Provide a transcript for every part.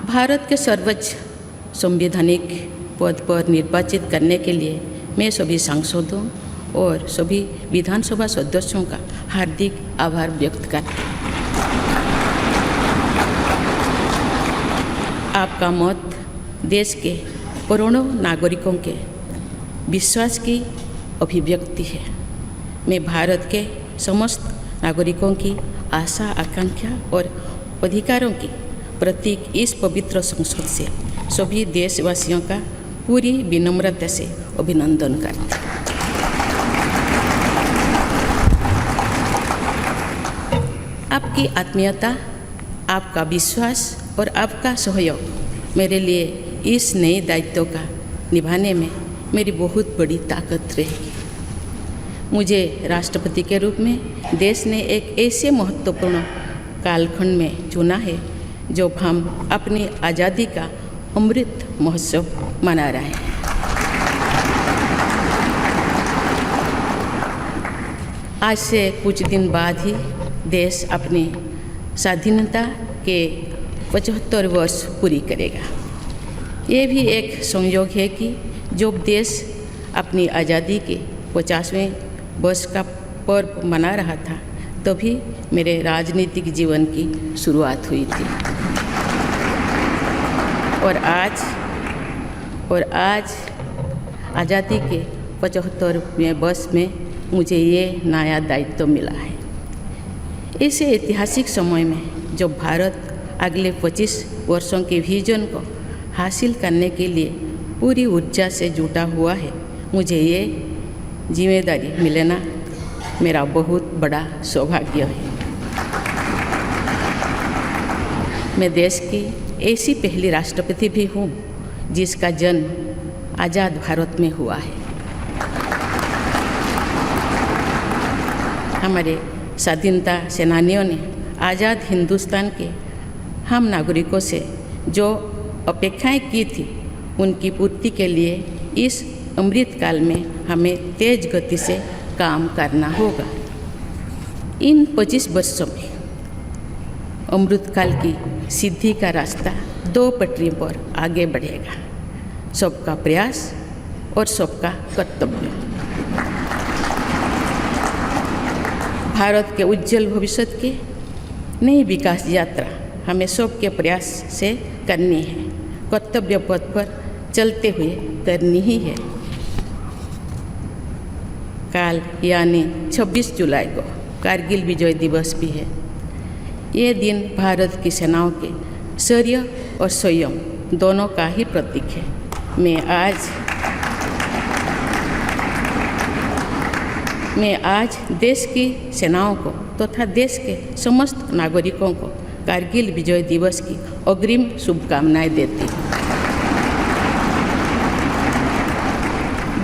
भारत के सर्वोच्च संवैधानिक पद पर निर्वाचित करने के लिए मैं सभी सांसदों और सभी विधानसभा सदस्यों का हार्दिक आभार व्यक्त करती हूँ। आपका मत देश के करोड़ों नागरिकों के विश्वास की अभिव्यक्ति है। मैं भारत के समस्त नागरिकों की आशा आकांक्षा और अधिकारों की प्रतीक इस पवित्र संसद से सभी देशवासियों का पूरी विनम्रता से अभिनंदन करती हूँ। आपकी आत्मीयता, आपका विश्वास और आपका सहयोग मेरे लिए इस नए दायित्व का निभाने में मेरी बहुत बड़ी ताकत रहेगी। मुझे राष्ट्रपति के रूप में देश ने एक ऐसे महत्वपूर्ण कालखंड में चुना है जब हम अपनी आज़ादी का अमृत महोत्सव मना रहे हैं। आज से कुछ दिन बाद ही देश अपनी स्वाधीनता के 75 वर्ष पूरी करेगा। ये भी एक संयोग है कि जब देश अपनी आज़ादी के 50वें वर्ष का पर्व मना रहा था तभी मेरे राजनीतिक जीवन की शुरुआत हुई थी। और आज आज़ादी के 75वें वर्ष में मुझे ये नया दायित्व मिला है। इस ऐतिहासिक समय में जब भारत अगले 25 वर्षों के विजन को हासिल करने के लिए पूरी ऊर्जा से जुटा हुआ है, मुझे ये जिम्मेदारी मिलना मेरा बहुत बड़ा सौभाग्य है। मैं देश की ऐसी पहली राष्ट्रपति भी हूँ जिसका जन्म आज़ाद भारत में हुआ है। हमारे स्वाधीनता सेनानियों ने आज़ाद हिंदुस्तान के हम नागरिकों से जो अपेक्षाएं की थी उनकी पूर्ति के लिए इस अमृतकाल में हमें तेज गति से काम करना होगा। इन 25 वर्षों में अमृतकाल की सिद्धि का रास्ता 2 पटरी पर आगे बढ़ेगा, सबका प्रयास और सबका कर्तव्य। भारत के उज्जवल भविष्य की नई विकास यात्रा हमें सबके प्रयास से करनी है, कर्तव्य पथ पर चलते हुए करनी ही है। काल यानी 26 जुलाई को कारगिल विजय दिवस भी है। ये दिन भारत की सेनाओं के शौर्य और संयम दोनों का ही प्रतीक है। मैं आज देश की सेनाओं को तथा देश के समस्त नागरिकों को कारगिल विजय दिवस की अग्रिम शुभकामनाएं देती हूँ।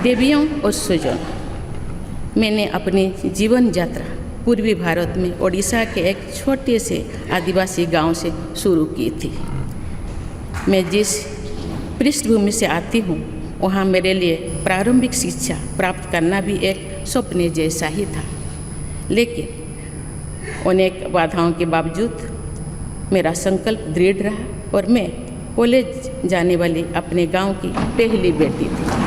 देवियों और स्वजनों, मैंने अपनी जीवन यात्रा पूर्वी भारत में ओडिशा के एक छोटे से आदिवासी गांव से शुरू की थी। मैं जिस पृष्ठभूमि से आती हूँ वहाँ मेरे लिए प्रारंभिक शिक्षा प्राप्त करना भी एक सपने जैसा ही था, लेकिन अनेक बाधाओं के बावजूद मेरा संकल्प दृढ़ रहा और मैं कॉलेज जाने वाली अपने गांव की पहली बेटी थी।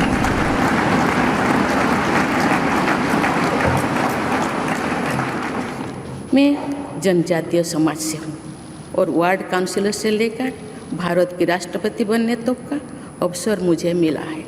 मैं जनजातीय समाज से हूँ और वार्ड काउंसिलर से लेकर भारत की राष्ट्रपति बनने तक का अवसर मुझे मिला है।